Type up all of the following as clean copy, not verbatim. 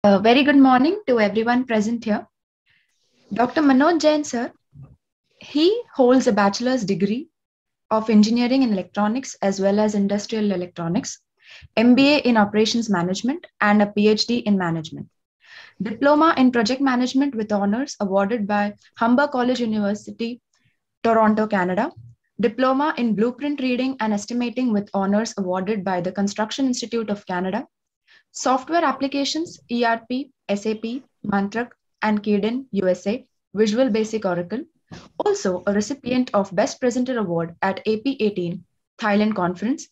A very good morning to everyone present here. Dr. Manoj Jain, sir, he holds a bachelor's degree of engineering in electronics as well as industrial electronics, MBA in operations management, and a PhD in management. Diploma in project management with honors awarded by Humber College University, Toronto, Canada. Diploma in blueprint reading and estimating with honors awarded by the Construction Institute of Canada. Software applications, ERP, SAP, Mantrak, and Kaden, USA, Visual Basic Oracle. Also a recipient of Best Presenter Award at AP18 Thailand Conference.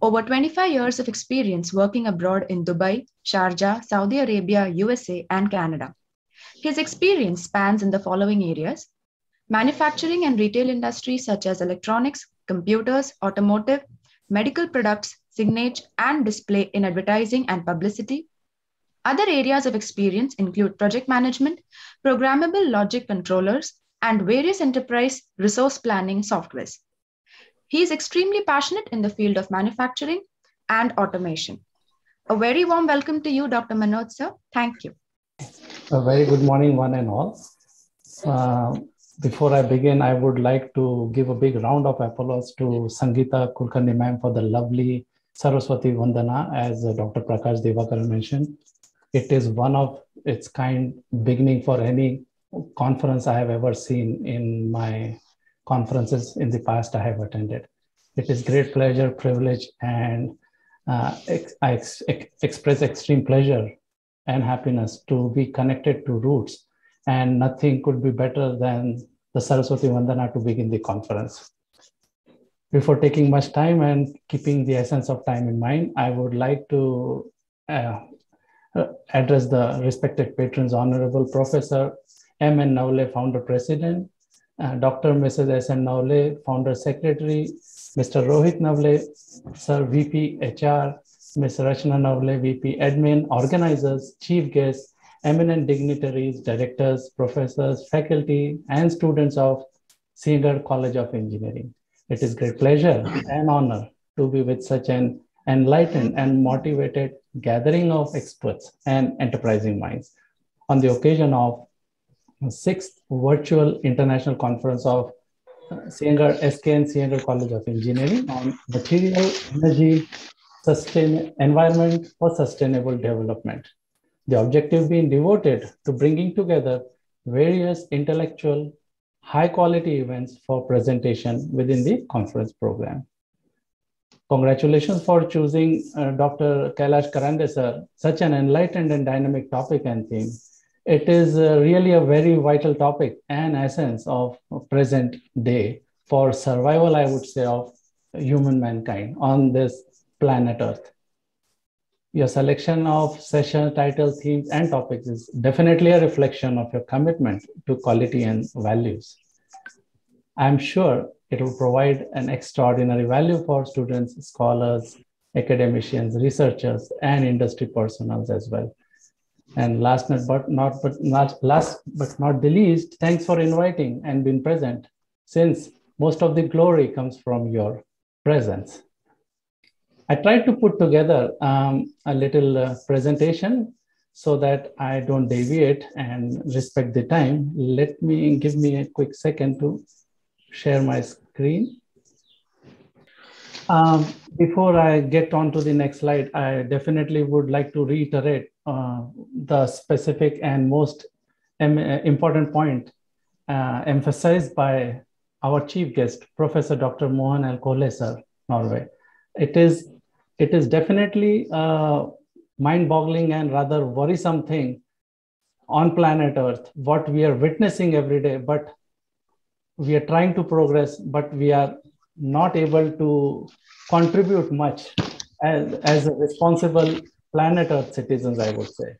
Over 25 years of experience working abroad in Dubai, Sharjah, Saudi Arabia, USA, and Canada. His experience spans in the following areas: manufacturing and retail industries such as electronics, computers, automotive, medical products, signage, and display in advertising and publicity. Other areas of experience include project management, programmable logic controllers, and various enterprise resource planning softwares. He is extremely passionate in the field of manufacturing and automation. A very warm welcome to you, Dr. Manoj, sir. Thank you. A very good morning, one and all. Before I begin, I would like to give a big round of applause to Sangeeta Kulkarni ma'am for the lovely Saraswati Vandana, as Dr. Prakash Devakar mentioned. It is one of its kind beginning for any conference I have ever seen in my conferences in the past I have attended. It is great pleasure, privilege, and I express extreme pleasure and happiness to be connected to roots. And nothing could be better than the Saraswati Vandana to begin the conference. Before taking much time and keeping the essence of time in mind, I would like to address the respected patrons, Honorable Professor M.N. Navle, Founder President, Dr. Mrs. S.N. Navle, Founder Secretary, Mr. Rohit Navle, Sir VP HR, Ms. Rachna Navle, VP Admin, organizers, chief guests, eminent dignitaries, directors, professors, faculty, and students of Srinagar College of Engineering. It is great pleasure and honor to be with such an enlightened and motivated gathering of experts and enterprising minds on the occasion of 6th Virtual International Conference of Srinagar SKN Srinagar College of Engineering on Material, Energy, Environment for Sustainable Development. The objective being devoted to bringing together various intellectual, high-quality events for presentation within the conference program. Congratulations for choosing Dr. Kailash Karande, sir, such an enlightened and dynamic topic and theme. It is really a very vital topic and essence of present day for survival, I would say, of human mankind on this planet Earth. Your selection of session titles, themes, and topics is definitely a reflection of your commitment to quality and values. I'm sure it will provide an extraordinary value for students, scholars, academicians, researchers, and industry personnel as well. And last but not the least, thanks for inviting and being present, since most of the glory comes from your presence. I tried to put together a little presentation so that I don't deviate and respect the time. Give me a quick second to share my screen. Before I get on to the next slide, I definitely would like to reiterate the specific and most important point emphasized by our chief guest, Professor Dr. Mohan L. Kohle, sir, Norway. It is definitely a mind-boggling and rather worrisome thing on planet Earth, what we are witnessing every day, but we are trying to progress, but we are not able to contribute much as a responsible planet Earth citizens, I would say.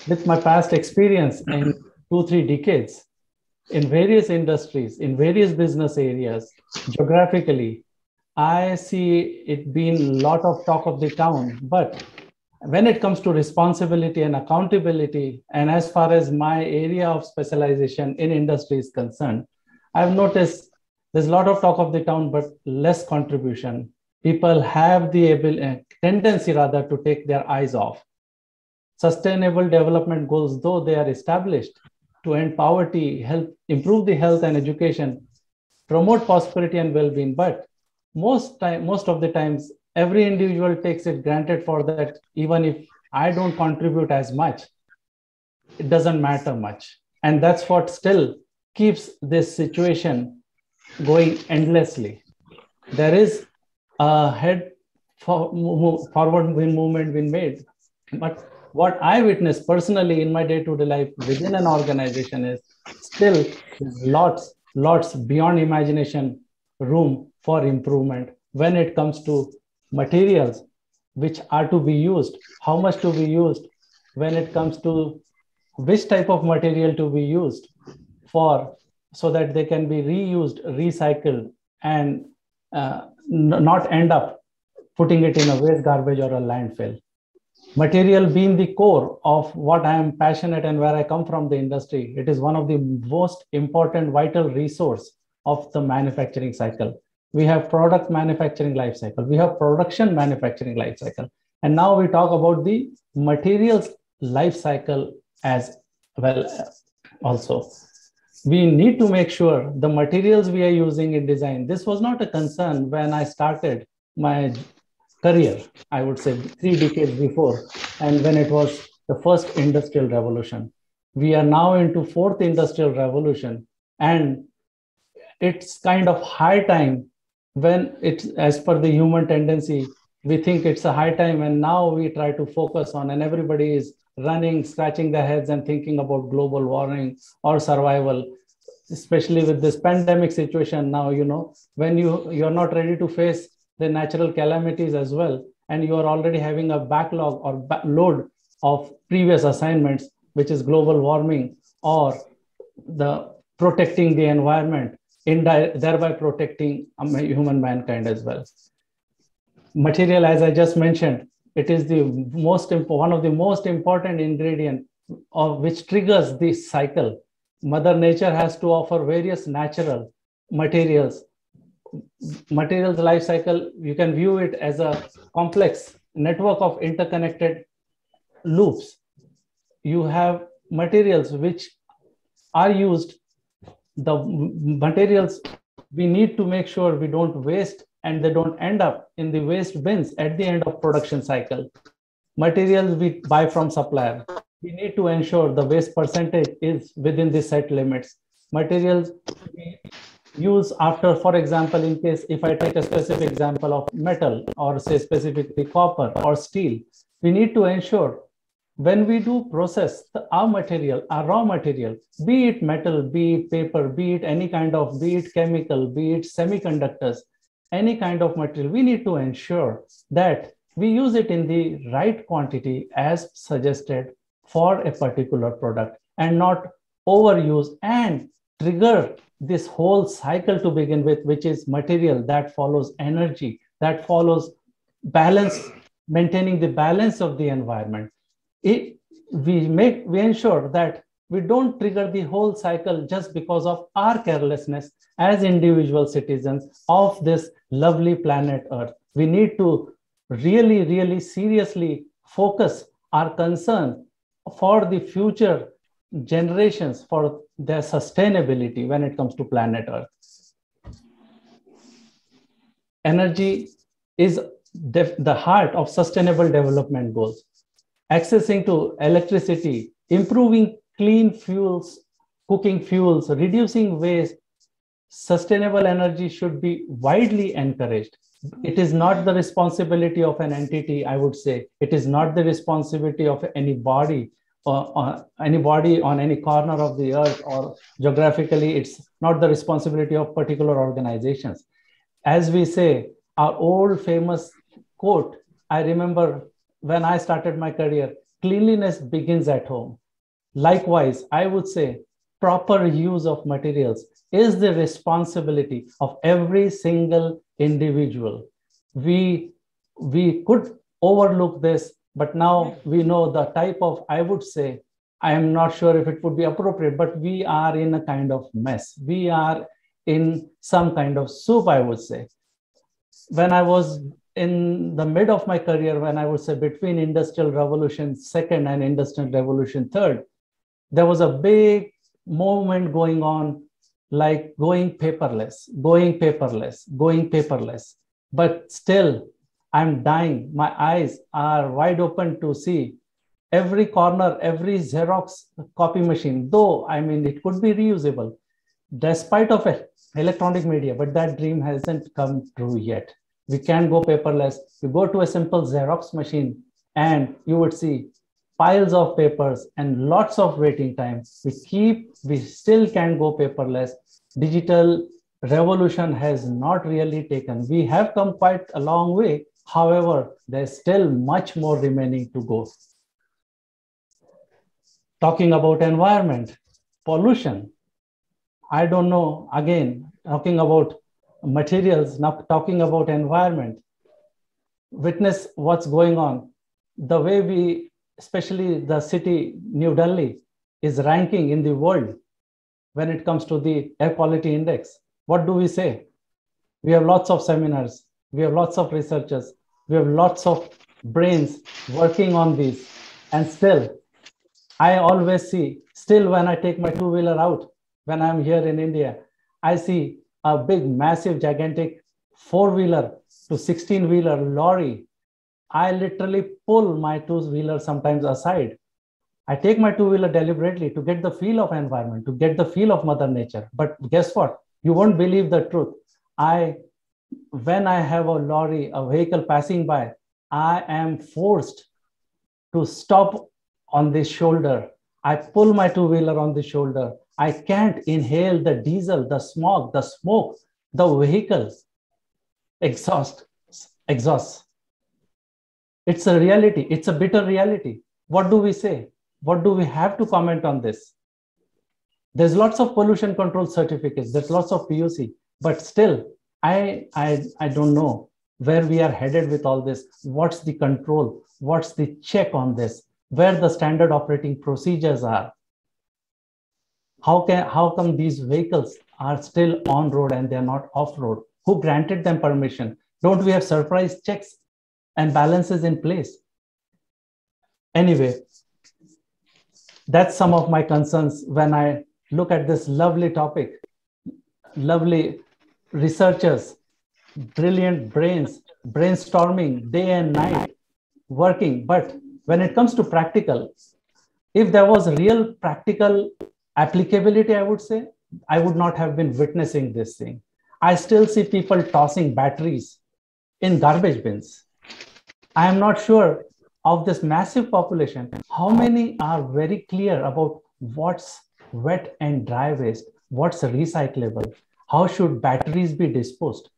With my past experience in 2-3 decades in various industries, in various business areas, geographically, I see it being a lot of talk of the town, but when it comes to responsibility and accountability, and as far as my area of specialization in industry is concerned, I've noticed there's a lot of talk of the town, but less contribution. People have the tendency rather to take their eyes off. sustainable development goals, though they are established to end poverty, help improve the health and education, promote prosperity and well-being, but most of the times, every individual takes it granted for that. Even if I don't contribute as much, it doesn't matter much, and that's what still keeps this situation going endlessly. There is a forward movement being made, but what I witness personally in my day-to-day life within an organization is still lots beyond imagination room for improvement when it comes to materials which are to be used, how much to be used, when it comes to which type of material to be used for, so that they can be reused, recycled, and not end up putting it in a waste, garbage, or a landfill. Material being the core of what I am passionate and where I come from, the industry, it is one of the most important vital resource of the manufacturing cycle. We have product manufacturing life cycle, we have production manufacturing life cycle, and now we talk about the materials life cycle as well. Also, we need to make sure the materials we are using in design. This was not a concern when I started my career, I would say 3 decades before, and when it was the first industrial revolution. We are now into fourth industrial revolution, and it's kind of high time when it's, as per the human tendency, we think it's a high time, and now we try to focus on, and everybody is running, scratching their heads and thinking about global warming or survival, especially with this pandemic situation now. When you're not ready to face the natural calamities as well, and you are already having a backlog or load of previous assignments, which is global warming or the protecting the environment, thereby protecting human mankind as well. Material, as I just mentioned, it is the one of the most important ingredient of which triggers this cycle. Mother Nature has to offer various natural materials. Materials life cycle, you can view it as a complex network of interconnected loops. You have materials which are used. The materials, we need to make sure we don't waste and they don't end up in the waste bins at the end of production cycle. Materials we buy from supplier, we need to ensure the waste percentage is within the set limits. Materials we use after, for example, in case if I take a specific example of metal, or say specifically copper or steel, we need to ensure when we do process our material, our raw material, be it metal, be it paper, be it any kind of, be it chemical, be it semiconductors, any kind of material, we need to ensure that we use it in the right quantity as suggested for a particular product, and not overuse and trigger this whole cycle to begin with, which is material that follows energy, that follows balance, maintaining the balance of the environment. We ensure that we don't trigger the whole cycle just because of our carelessness as individual citizens of this lovely planet Earth. We need to really, really seriously focus our concern for the future generations, for their sustainability when it comes to planet Earth. Energy is the heart of sustainable development goals. Accessing to electricity, improving clean fuels, cooking fuels, reducing waste, sustainable energy should be widely encouraged. It is not the responsibility of an entity, I would say. It is not the responsibility of anybody, or anybody on any corner of the earth, or geographically, it's not the responsibility of particular organizations. As we say, our old famous quote, I remember when I started my career, cleanliness begins at home. Likewise, I would say proper use of materials is the responsibility of every single individual. We could overlook this, but now we know the type of, I would say, I am not sure if it would be appropriate, but we are in a kind of mess. We are in some kind of soup, I would say. When I was in the mid of my career, when I would say between Industrial Revolution second and Industrial Revolution third, there was a big movement going on, like going paperless, going paperless, going paperless. But still, I'm dying. My eyes are wide open to see every corner, every Xerox copy machine, though, I mean, it could be reusable, despite of electronic media, but that dream hasn't come true yet. We can go paperless. You go to a simple Xerox machine and you would see piles of papers and lots of waiting time. We still can go paperless. Digital revolution has not really taken. We have come quite a long way. However, there's still much more remaining to go. Talking about environment, pollution. I don't know, again, talking about materials, now talking about environment. Witness what's going on. The way we, especially the city, New Delhi, is ranking in the world when it comes to the air quality index. What do we say? We have lots of seminars. We have lots of researchers. We have lots of brains working on these. And still, I always see, still when I take my two-wheeler out, when I'm here in India, I see a big, massive, gigantic four-wheeler to 16-wheeler lorry. I literally pull my two-wheeler sometimes aside. I take my two-wheeler deliberately to get the feel of environment, to get the feel of Mother Nature. But guess what? You won't believe the truth. When I have a lorry, a vehicle passing by, I am forced to stop on this shoulder. I pull my two-wheeler on the shoulder. I can't inhale the diesel, the smog, the smoke, the vehicles exhaust. It's a reality. It's a bitter reality. What do we say? What do we have to comment on this? There's lots of pollution control certificates. There's lots of PUC, but still, I don't know where we are headed with all this. What's the control? What's the check on this? Where the standard operating procedures are? How come these vehicles are still on road and they're not off road? Who granted them permission? Don't we have surprise checks and balances in place? Anyway, that's some of my concerns when I look at this lovely topic. Lovely researchers, brilliant brains, brainstorming day and night, working. But when it comes to practical, if there was real practical applicability, I would say, I would not have been witnessing this thing. I still see people tossing batteries in garbage bins. I am not sure of this massive population, how many are very clear about what's wet and dry waste, what's recyclable, how should batteries be disposed.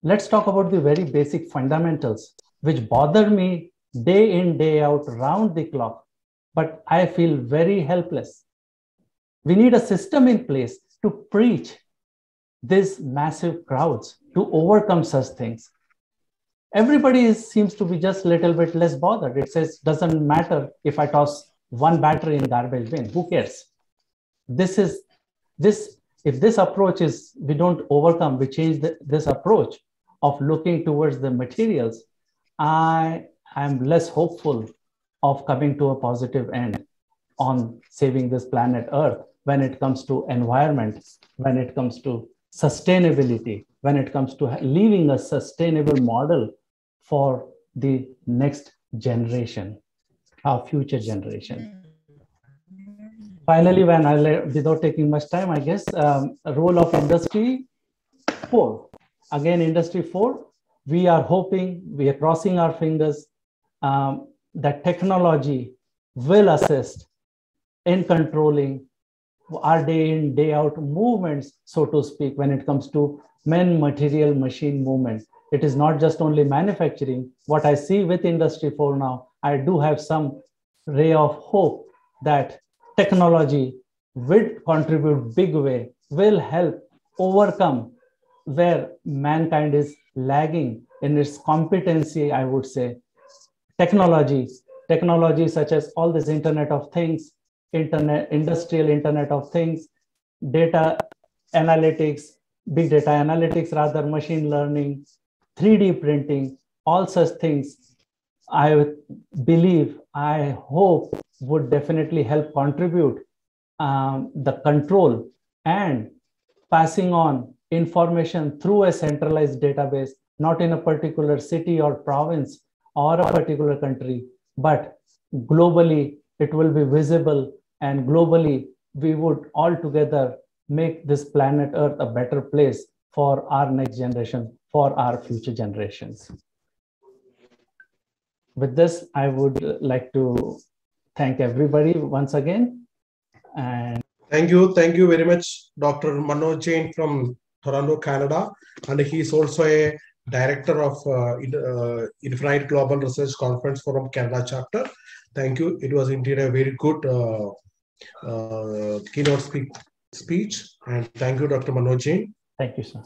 Let's talk about the very basic fundamentals, which bother me day in, day out, round the clock, but I feel very helpless. We need a system in place to preach these massive crowds, to overcome such things. Everybody seems to be just a little bit less bothered. It says, doesn't matter if I toss one battery in garbage bin, who cares? If this approach is, we don't overcome, we change this approach of looking towards the materials, I am less hopeful of coming to a positive end on saving this planet Earth when it comes to environment, when it comes to sustainability, when it comes to leaving a sustainable model for the next generation, our future generation. Finally, without taking much time, I guess, role of Industry 4. Again, Industry 4, we are hoping, we are crossing our fingers that technology will assist in controlling our day in, day out movements, so to speak, when it comes to men, material, machine movement. It is not just only manufacturing. What I see with Industry 4 now, I do have some ray of hope that technology will contribute big way, will help overcome where mankind is lagging in its competency, I would say. Technology such as all this Internet of Things, industrial Internet of Things, data analytics, big data analytics, rather machine learning, 3D printing, all such things, I believe, I hope, would definitely help contribute the control and passing on information through a centralized database, not in a particular city or province or a particular country, but globally it will be visible, and globally we would all together make this planet Earth a better place for our next generation, for our future generations. With this, I would like to thank everybody once again. And thank you very much, Dr. Manoj Jain from Toronto, Canada, and he's also a director of Infinite Global Research Conference Forum Canada chapter. Thank you. It was indeed a very good keynote speech. And thank you, Dr. Manoj Jain. Thank you, sir.